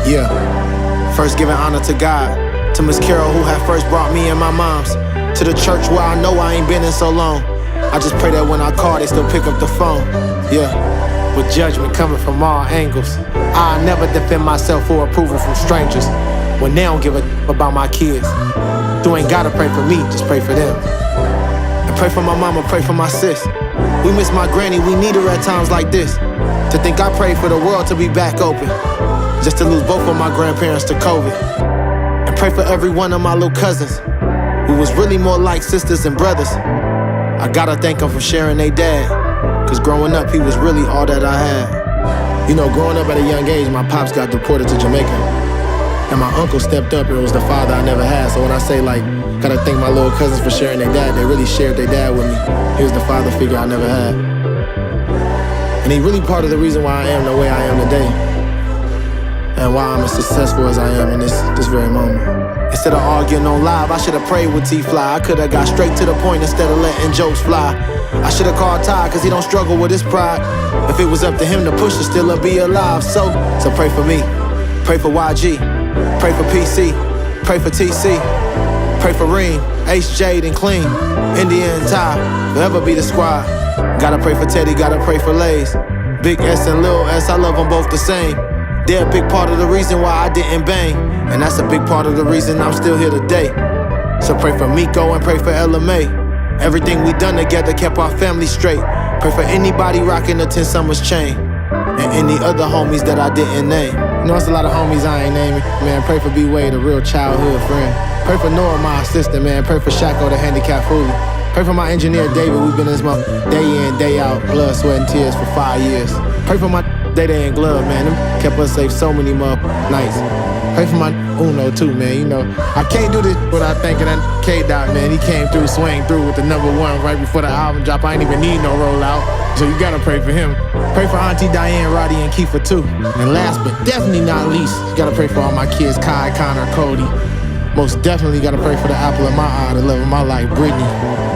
Yeah. First giving honor to God, to Miss Carol who had first brought me and my moms, to the church where I know I ain't been in so long. I just pray that when I call, they still pick up the phone. Yeah. With judgment coming from all angles, I never defend myself for approval from strangers. When they don't give a about my kids, you ain't gotta pray for me, just pray for them. And pray for my mama, pray for my sis. We miss my granny, we need her at times like this. To think I prayed for the world to be back open, just to lose both of my grandparents to COVID. And pray for every one of my little cousins, who was really more like sisters and brothers. I gotta thank them for sharing their dad, cause growing up he was really all that I had. You know, growing up at a young age, my pops got deported to Jamaica, and my uncle stepped up and was the father I never had. So when I say like, gotta thank my little cousins for sharing their dad, they really shared their dad with me. He was the father figure I never had. And he really part of the reason why I am the way I am today, and why I'm as successful as I am in this very moment. Instead of arguing on live, I should've prayed with T-Fly. I could've got straight to the point instead of letting jokes fly. I should've called Ty, cause he don't struggle with his pride. If it was up to him to push it, still be alive. So pray for me, pray for YG, pray for PC, pray for TC, pray for Reem, Ace, Jade, and Clean, India and Ty, forever be the squad. Gotta pray for Teddy, gotta pray for Lays, Big S and Lil S, I love them both the same. They're a big part of the reason why I didn't bang, and that's a big part of the reason I'm still here today. So pray for Miko and pray for LMA. Everything we done together kept our family straight. Pray for anybody rocking the 10 Summers chain, and any other homies that I didn't name. You know, it's a lot of homies I ain't naming. Man, pray for B-Wade, a real childhood friend. Pray for Noah, my assistant, man. Pray for Shacko, the handicapped foodie. Pray for my engineer, David. We've been in this month day in, day out, blood, sweat, and tears for 5 years. Pray for my Day and Glove, man. Them kept us safe so many nights. Pray for my Uno, too, man. You know, I can't do this without thanking that K-Dot, man. He came through, swang through with the #1 right before the album drop. I ain't even need no rollout, so you gotta pray for him. Pray for Auntie Diane, Roddy, and Kiefer, too. And last but definitely not least, you gotta pray for all my kids, Kai, Connor, Cody. Most definitely gotta pray for the apple of my eye, the love of my life, Brittany.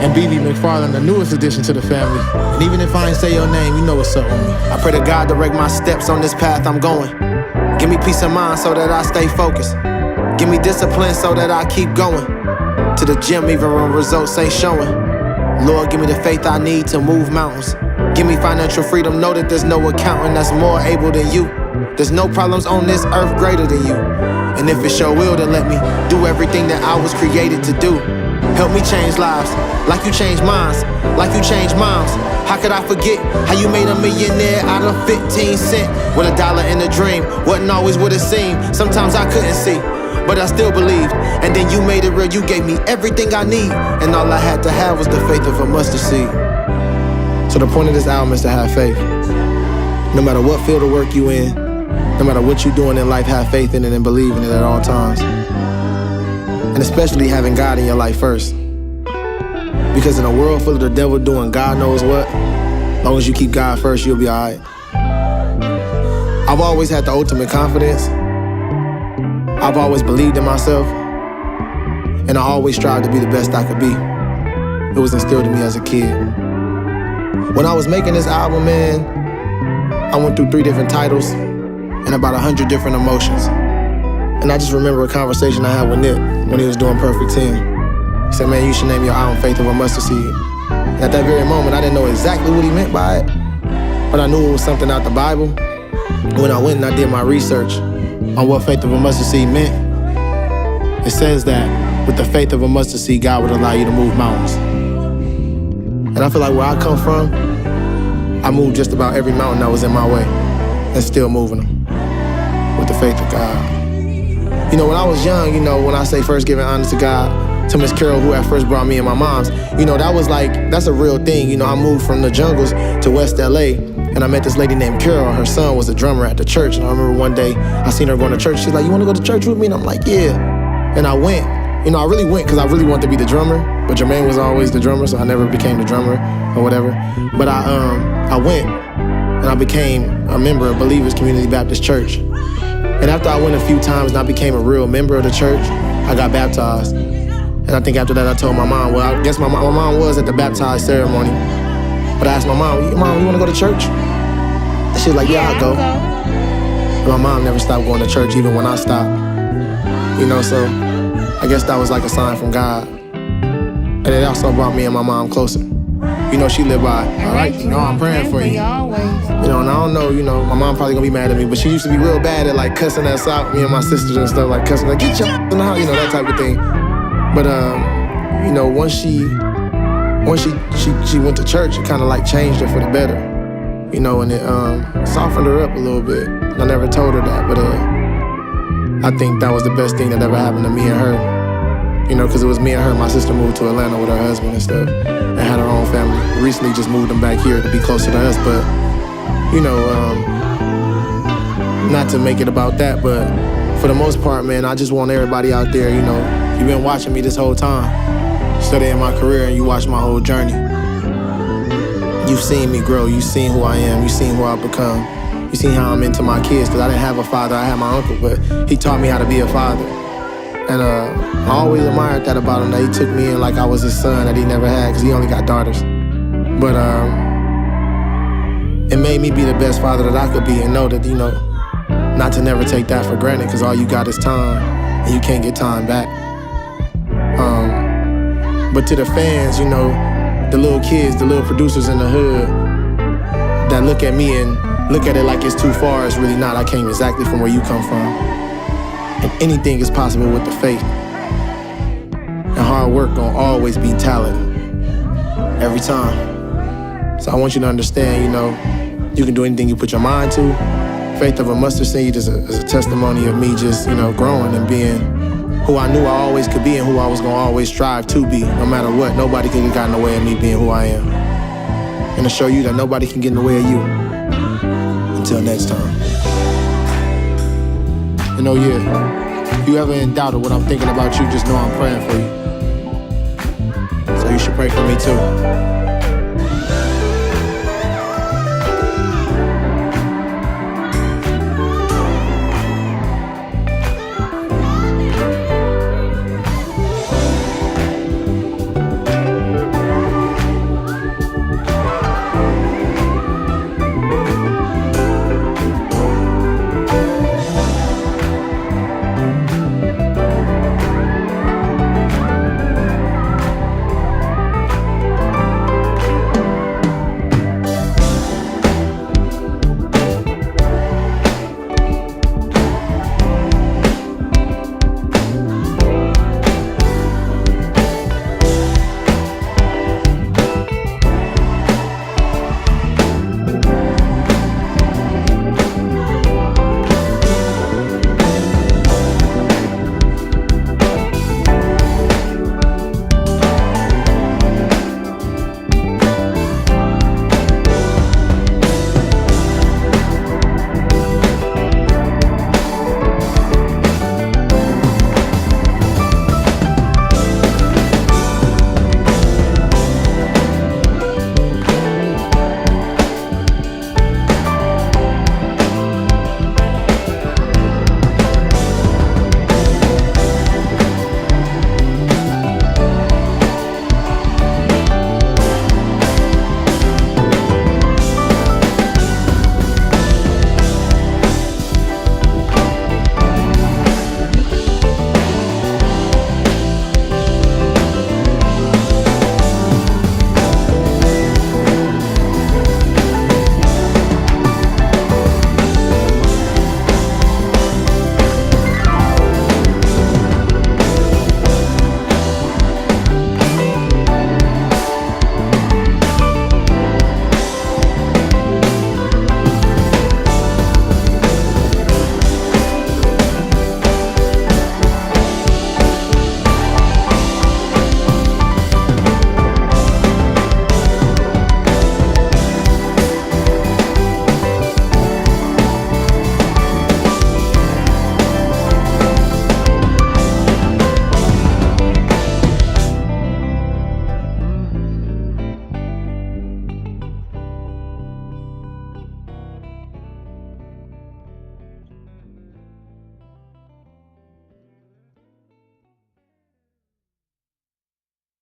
And BB McFarland, the newest addition to the family. And even if I ain't say your name, you know what's up with me. I pray to God direct my steps on this path I'm going. Give me peace of mind so that I stay focused. Give me discipline so that I keep going. To the gym even when results ain't showing. Lord, give me the faith I need to move mountains. Give me financial freedom, know that there's no accountant that's more able than you. There's no problems on this earth greater than you. And if it's your will, then let me do everything that I was created to do. Help me change lives, like you changed minds, like you changed moms. How could I forget how you made a millionaire out of 15 cents? With $1 in a dream, wasn't always what it seemed. Sometimes I couldn't see, but I still believed. And then you made it real, you gave me everything I need. And all I had to have was the faith of a mustard seed. So the point of this album is to have faith. No matter what field of work you in, no matter what you're doing in life, have faith in it and believe in it at all times. And especially having God in your life first. Because in a world full of the devil doing God knows what, as long as you keep God first, you'll be alright. I've always had the ultimate confidence. I've always believed in myself. And I always strived to be the best I could be. It was instilled in me as a kid. When I was making this album, man, I went through 3 different titles and about 100 different emotions. And I just remember a conversation I had with Nip when he was doing Perfect 10. He said, man, you should name your album Faith of a Mustard Seed. And at that very moment, I didn't know exactly what he meant by it, but I knew it was something out the Bible. When I went and I did my research on what Faith of a Mustard Seed meant, it says that with the faith of a mustard seed, God would allow you to move mountains. And I feel like where I come from, I moved just about every mountain that was in my way and still moving them with the faith of God. You know, when I was young, you know, when I say first giving honor to God, to Miss Carol, who had first brought me and my moms, you know, that was like, that's a real thing. You know, I moved from the jungles to West LA, and I met this lady named Carol. Her son was a drummer at the church, and I remember one day I seen her going to church. She's like, you want to go to church with me? And I'm like, yeah. And I went. You know, I really went because I really wanted to be the drummer, but Jermaine was always the drummer, so I never became the drummer or whatever. But I went, and I became a member of Believers Community Baptist Church. And after I went a few times and I became a real member of the church, I got baptized. And I think after that I told my mom, well, I guess my mom was at the baptized ceremony. But I asked my mom, you want to go to church? And she was like, yeah, I'll go. And my mom never stopped going to church even when I stopped. You know, so I guess that was like a sign from God. And it also brought me and my mom closer. You know, she lived by, all right, you know, I'm praying for you. You know, and I don't know, you know, my mom probably gonna be mad at me, but she used to be real bad at like cussing us out, me and my sisters and stuff, like cussing, like, get your in the house, you know, that type of thing. But, you know, once she went to church, it kind of like changed her for the better. You know, and it softened her up a little bit. I never told her that, but I think that was the best thing that ever happened to me and her. You know, because it was me and her. My sister moved to Atlanta with her husband and stuff and had her own family. Recently just moved them back here to be closer to us, but, you know, not to make it about that, but for the most part, man, I just want everybody out there, you know, you've been watching me this whole time, studying my career, and you watched my whole journey. You've seen me grow, you've seen who I am, you've seen who I've become. You've seen how I'm into my kids, because I didn't have a father, I had my uncle, but he taught me how to be a father. And I always admired that about him, that he took me in like I was his son that he never had, because he only got daughters. But it made me be the best father that I could be, and know that, you know, not to never take that for granted, because all you got is time, and you can't get time back. But to the fans, you know, the little kids, the little producers in the hood that look at me and look at it like it's too far, it's really not. I came exactly from where you come from. And anything is possible with the faith. And hard work gonna always beat talent. Every time. So I want you to understand, you know, you can do anything you put your mind to. Faith of a mustard seed is a testimony of me just, you know, growing and being who I knew I always could be and who I was gonna always strive to be. No matter what, nobody could have gotten in the way of me being who I am. And to show you that nobody can get in the way of you. Until next time. And oh yeah, if you ever in doubt of what I'm thinking about you, just know I'm praying for you. So you should pray for me too.